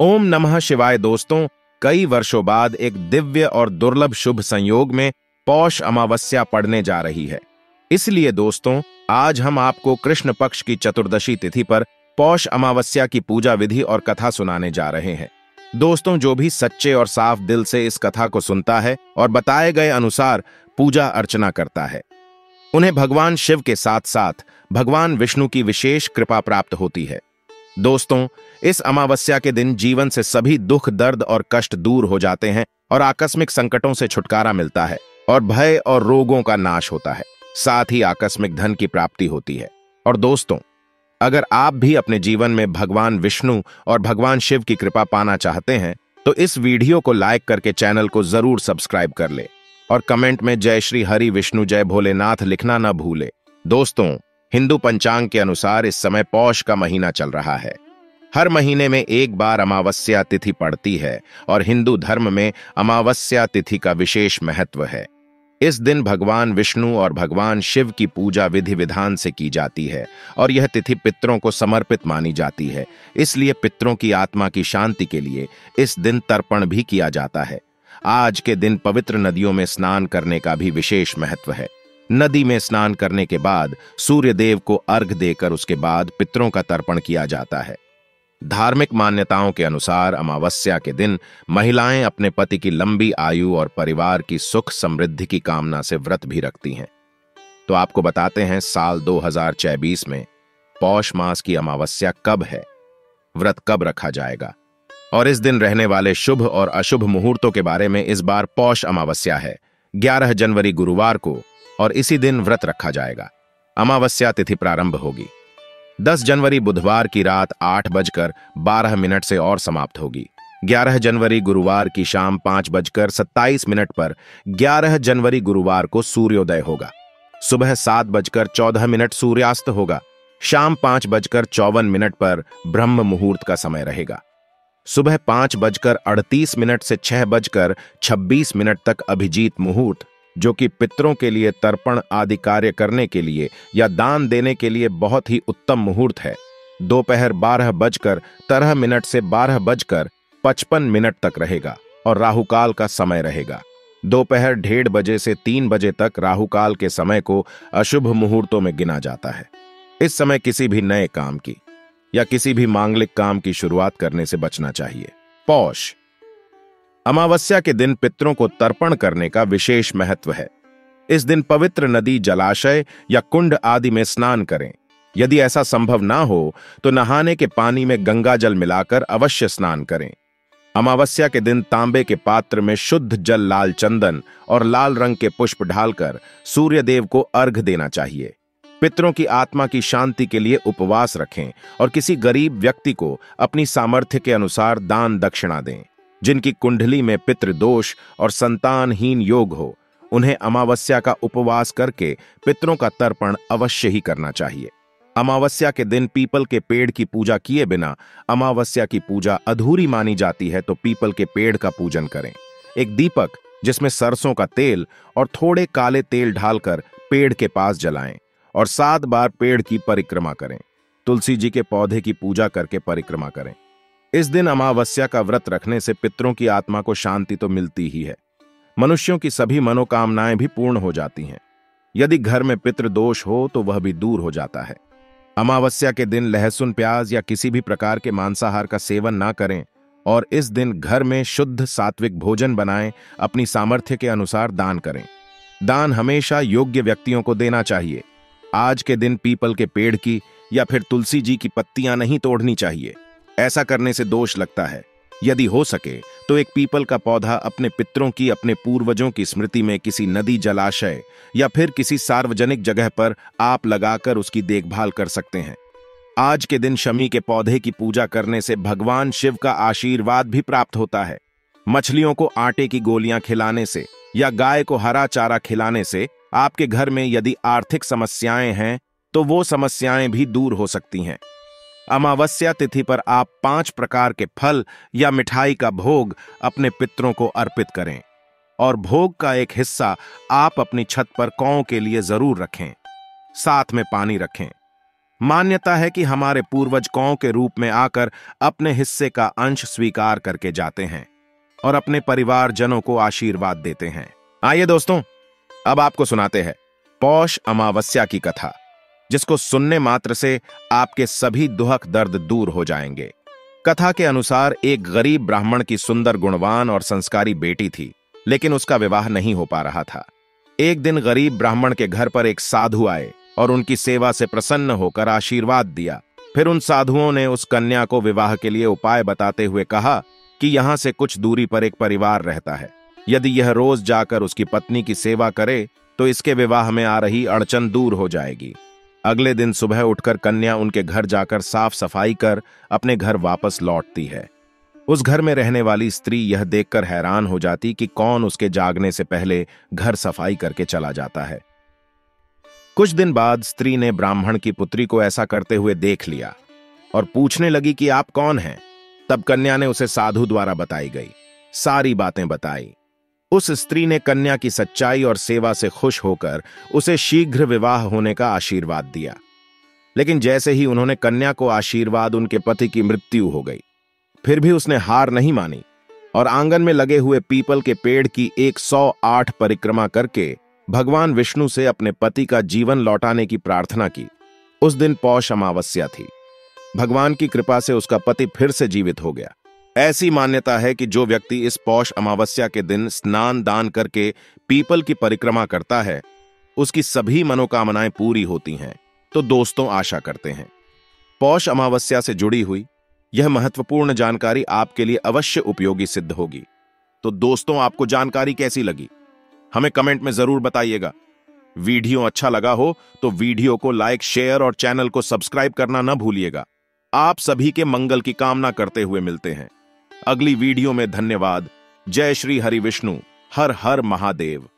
ओम नमः शिवाय। दोस्तों, कई वर्षों बाद एक दिव्य और दुर्लभ शुभ संयोग में पौष अमावस्या पड़ने जा रही है। इसलिए दोस्तों, आज हम आपको कृष्ण पक्ष की चतुर्दशी तिथि पर पौष अमावस्या की पूजा विधि और कथा सुनाने जा रहे हैं। दोस्तों, जो भी सच्चे और साफ दिल से इस कथा को सुनता है और बताए गए अनुसार पूजा अर्चना करता है, उन्हें भगवान शिव के साथ साथ भगवान विष्णु की विशेष कृपा प्राप्त होती है। दोस्तों, इस अमावस्या के दिन जीवन से सभी दुख, दर्द और कष्ट दूर हो जाते हैं और आकस्मिक संकटों से छुटकारा मिलता है और भय और रोगों का नाश होता है। साथ ही आकस्मिक धन की प्राप्ति होती है। और दोस्तों, अगर आप भी अपने जीवन में भगवान विष्णु और भगवान शिव की कृपा पाना चाहते हैं तो इस वीडियो को लाइक करके चैनल को जरूर सब्सक्राइब कर ले और कमेंट में जय श्री हरि विष्णु जय भोलेनाथ लिखना न भूले। दोस्तों, हिंदू पंचांग के अनुसार इस समय पौष का महीना चल रहा है। हर महीने में एक बार अमावस्या तिथि पड़ती है और हिंदू धर्म में अमावस्या तिथि का विशेष महत्व है। इस दिन भगवान विष्णु और भगवान शिव की पूजा विधि विधान से की जाती है और यह तिथि पितरों को समर्पित मानी जाती है। इसलिए पितरों की आत्मा की शांति के लिए इस दिन तर्पण भी किया जाता है। आज के दिन पवित्र नदियों में स्नान करने का भी विशेष महत्व है। नदी में स्नान करने के बाद सूर्य देव को अर्घ देकर उसके बाद पितरों का तर्पण किया जाता है। धार्मिक मान्यताओं के अनुसार अमावस्या के दिन महिलाएं अपने पति की लंबी आयु और परिवार की सुख समृद्धि की कामना से व्रत भी रखती हैं। तो आपको बताते हैं साल 2024 में पौष मास की अमावस्या कब है, व्रत कब रखा जाएगा और इस दिन रहने वाले शुभ और अशुभ मुहूर्तों के बारे में। इस बार पौष अमावस्या है 11 जनवरी गुरुवार को और इसी दिन व्रत रखा जाएगा। अमावस्या तिथि प्रारंभ होगी 10 जनवरी बुधवार की रात 8:12 से और समाप्त होगी। 11 जनवरी गुरुवार की शाम 5:27 पर 11 जनवरी गुरुवार को सूर्योदय होगा। सुबह 7:14 सूर्यास्त होगा। शाम 5:54 पर ब्रह्म मुहूर्त का समय रहेगा। सुबह 5:38 से 6:26 तक अभिजीत मुहूर्त, जो कि पितरों के लिए तर्पण आदि कार्य करने के लिए या दान देने के लिए बहुत ही उत्तम मुहूर्त है। दोपहर 12:13 से 12:55 तक रहेगा और राहुकाल का समय रहेगा। दोपहर 1:30 बजे से 3 बजे तक राहुकाल के समय को अशुभ मुहूर्तों में गिना जाता है। इस समय किसी भी नए काम की या किसी भी मांगलिक काम की शुरुआत करने से बचना चाहिए। पौष अमावस्या के दिन पितरों को तर्पण करने का विशेष महत्व है। इस दिन पवित्र नदी, जलाशय या कुंड आदि में स्नान करें। यदि ऐसा संभव ना हो तो नहाने के पानी में गंगा जल मिलाकर अवश्य स्नान करें। अमावस्या के दिन तांबे के पात्र में शुद्ध जल, लाल चंदन और लाल रंग के पुष्प डालकर सूर्य देव को अर्घ देना चाहिए। पितरों की आत्मा की शांति के लिए उपवास रखें और किसी गरीब व्यक्ति को अपनी सामर्थ्य के अनुसार दान दक्षिणा दें। जिनकी कुंडली में पितृदोष और संतानहीन योग हो, उन्हें अमावस्या का उपवास करके पितरों का तर्पण अवश्य ही करना चाहिए। अमावस्या के दिन पीपल के पेड़ की पूजा किए बिना अमावस्या की पूजा अधूरी मानी जाती है, तो पीपल के पेड़ का पूजन करें। एक दीपक जिसमें सरसों का तेल और थोड़े काले तेल डालकर पेड़ के पास जलाएं और 7 बार पेड़ की परिक्रमा करें। तुलसी जी के पौधे की पूजा करके परिक्रमा करें। इस दिन अमावस्या का व्रत रखने से पितरों की आत्मा को शांति तो मिलती ही है, मनुष्यों की सभी मनोकामनाएं भी पूर्ण हो जाती हैं। यदि घर में पितृदोष हो तो वह भी दूर हो जाता है। अमावस्या के दिन लहसुन, प्याज या किसी भी प्रकार के मांसाहार का सेवन ना करें और इस दिन घर में शुद्ध सात्विक भोजन बनाएं। अपनी सामर्थ्य के अनुसार दान करें। दान हमेशा योग्य व्यक्तियों को देना चाहिए। आज के दिन पीपल के पेड़ की या फिर तुलसी जी की पत्तियां नहीं तोड़नी चाहिए। ऐसा करने से दोष लगता है। यदि हो सके तो एक पीपल का पौधा अपने पितरों की, अपने पूर्वजों की स्मृति में किसी नदी, जलाशय या फिर किसी सार्वजनिक जगह पर आप लगाकर उसकी देखभाल कर सकते हैं। आज के दिन शमी के पौधे की पूजा करने से भगवान शिव का आशीर्वाद भी प्राप्त होता है। मछलियों को आटे की गोलियां खिलाने से या गाय को हरा चारा खिलाने से आपके घर में यदि आर्थिक समस्याएं हैं तो वो समस्याएं भी दूर हो सकती हैं। अमावस्या तिथि पर आप 5 प्रकार के फल या मिठाई का भोग अपने पितरों को अर्पित करें और भोग का एक हिस्सा आप अपनी छत पर कौओं के लिए जरूर रखें। साथ में पानी रखें। मान्यता है कि हमारे पूर्वज कौ के रूप में आकर अपने हिस्से का अंश स्वीकार करके जाते हैं और अपने परिवारजनों को आशीर्वाद देते हैं। आइए दोस्तों, अब आपको सुनाते हैं पौष अमावस्या की कथा, जिसको सुनने मात्र से आपके सभी दुख दर्द दूर हो जाएंगे। कथा के अनुसार एक गरीब ब्राह्मण की सुंदर, गुणवान और संस्कारी बेटी थी, लेकिन उसका विवाह नहीं हो पा रहा था। एक दिन गरीब ब्राह्मण के घर पर एक साधु आए और उनकी सेवा से प्रसन्न होकर आशीर्वाद दिया। फिर उन साधुओं ने उस कन्या को विवाह के लिए उपाय बताते हुए कहा कि यहां से कुछ दूरी पर एक परिवार रहता है। यदि यह रोज जाकर उसकी पत्नी की सेवा करे तो इसके विवाह में आ रही अड़चन दूर हो जाएगी। अगले दिन सुबह उठकर कन्या उनके घर जाकर साफ सफाई कर अपने घर वापस लौटती है। उस घर में रहने वाली स्त्री यह देखकर हैरान हो जाती कि कौन उसके जागने से पहले घर सफाई करके चला जाता है। कुछ दिन बाद स्त्री ने ब्राह्मण की पुत्री को ऐसा करते हुए देख लिया और पूछने लगी कि आप कौन हैं। तब कन्या ने उसे साधु द्वारा बताई गई सारी बातें बताई। उस स्त्री ने कन्या की सच्चाई और सेवा से खुश होकर उसे शीघ्र विवाह होने का आशीर्वाद दिया। लेकिन जैसे ही उन्होंने कन्या को आशीर्वाद, उनके पति की मृत्यु हो गई। फिर भी उसने हार नहीं मानी और आंगन में लगे हुए पीपल के पेड़ की 108 परिक्रमा करके भगवान विष्णु से अपने पति का जीवन लौटाने की प्रार्थना की। उस दिन पौष अमावस्या थी। भगवान की कृपा से उसका पति फिर से जीवित हो गया। ऐसी मान्यता है कि जो व्यक्ति इस पौष अमावस्या के दिन स्नान दान करके पीपल की परिक्रमा करता है, उसकी सभी मनोकामनाएं पूरी होती हैं। तो दोस्तों, आशा करते हैं पौष अमावस्या से जुड़ी हुई यह महत्वपूर्ण जानकारी आपके लिए अवश्य उपयोगी सिद्ध होगी। तो दोस्तों, आपको जानकारी कैसी लगी हमें कमेंट में जरूर बताइएगा। वीडियो अच्छा लगा हो तो वीडियो को लाइक, शेयर और चैनल को सब्सक्राइब करना न भूलिएगा। आप सभी के मंगल की कामना करते हुए मिलते हैं अगली वीडियो में। धन्यवाद। जय श्री हरि विष्णु। हर हर महादेव।